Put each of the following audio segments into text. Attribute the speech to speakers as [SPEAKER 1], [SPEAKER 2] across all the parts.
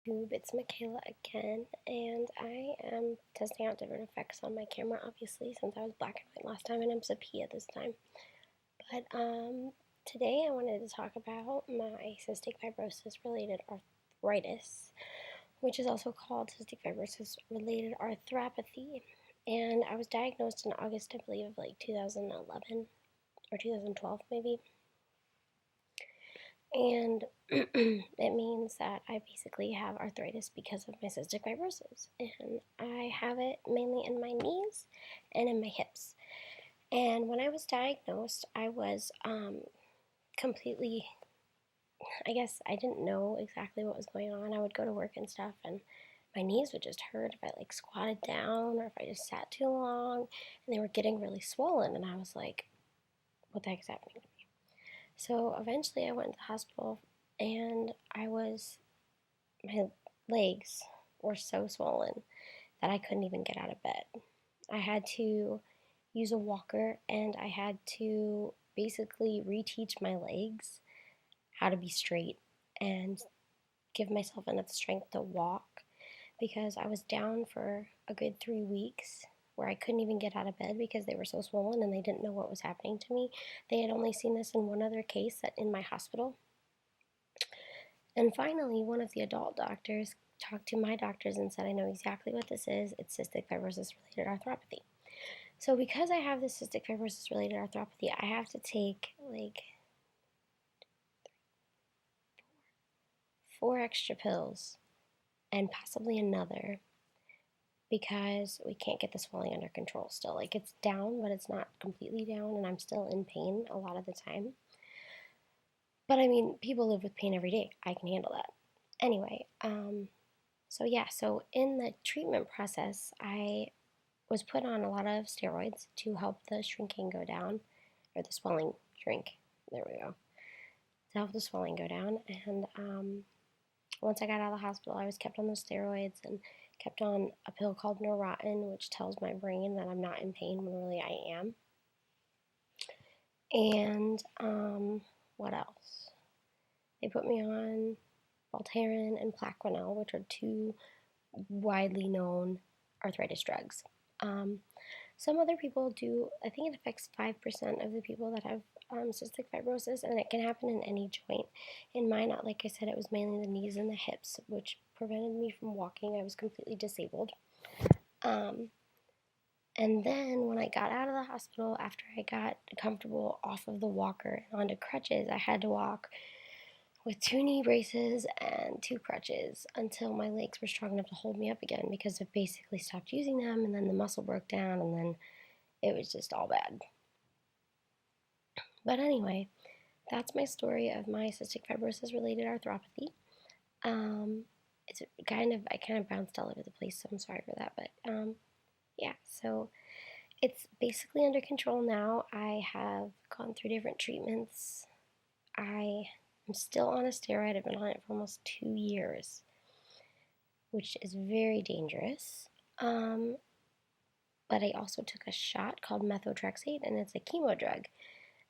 [SPEAKER 1] It's Michaela again, and I am testing out different effects on my camera, obviously, since I was black and white last time and I'm sepia this time. But today I wanted to talk about my cystic fibrosis related arthritis, which is also called cystic fibrosis related arthropathy. And I was diagnosed in August, I believe, of like 2011 or 2012 maybe. And it means that I basically have arthritis because of my cystic fibrosis. And I have it mainly in my knees and in my hips. And when I was diagnosed, I was completely, I guess I didn't know exactly what was going on. I would go to work and stuff, and my knees would just hurt if I like squatted down or if I just sat too long. And they were getting really swollen. And I was like, what the heck is happening to me? So eventually I went to the hospital and my legs were so swollen that I couldn't even get out of bed. I had to use a walker and I had to basically reteach my legs how to be straight and give myself enough strength to walk because I was down for a good 3 weeks where I couldn't even get out of bed because they were so swollen and they didn't know what was happening to me. They had only seen this in one other case in my hospital. And finally, one of the adult doctors talked to my doctors and said, I know exactly what this is. It's cystic fibrosis related arthropathy. So because I have this cystic fibrosis related arthropathy, I have to take like 4 extra pills and possibly another because we can't get the swelling under control still. Like it's down, but it's not completely down, and I'm still in pain a lot of the time. But I mean, people live with pain every day. I can handle that. Anyway, so in the treatment process, I was put on a lot of steroids to help the shrinking go down, or the swelling shrink. There we go. To help the swelling go down. And once I got out of the hospital, I was kept on the steroids and kept on a pill called Neurontin, which tells my brain that I'm not in pain when really I am. And what else? They put me on Voltaren and Plaquenil, which are 2 widely known arthritis drugs. Some other people do, I think it affects 5% of the people that have cystic fibrosis, and it can happen in any joint. In mine, like I said, it was mainly the knees and the hips, which prevented me from walking. I was completely disabled. And then when I got out of the hospital, after I got comfortable off of the walker and onto crutches, I had to walk with 2 knee braces and 2 crutches until my legs were strong enough to hold me up again because I basically stopped using them, and then the muscle broke down, and then it was just all bad. But anyway, that's my story of my cystic fibrosis related arthropathy. I kind of bounced all over the place, so I'm sorry for that. But yeah, so it's basically under control now. I have gone through different treatments. I'm still on a steroid. I've been on it for almost 2 years, which is very dangerous. But I also took a shot called methotrexate, and it's a chemo drug.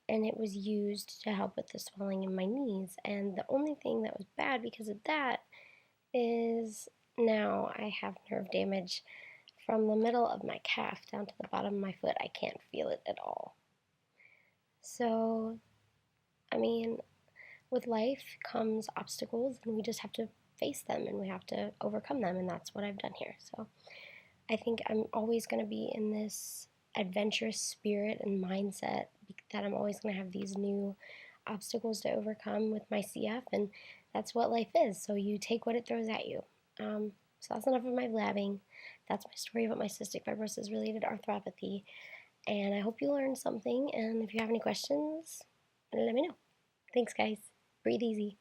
[SPEAKER 1] And it was used to help with the swelling in my knees. And the only thing that was bad because of that is now I have nerve damage from the middle of my calf down to the bottom of my foot. I can't feel it at all. So, I mean, with life comes obstacles, and we just have to face them and we have to overcome them, and that's what I've done here. So I think I'm always going to be in this adventurous spirit and mindset that I'm always going to have these new obstacles to overcome with my CF, and that's what life is. So you take what it throws at you. So that's enough of my blabbing. That's my story about my cystic fibrosis related arthropathy, and I hope you learned something, and if you have any questions, let me know. Thanks, guys. Breathe easy.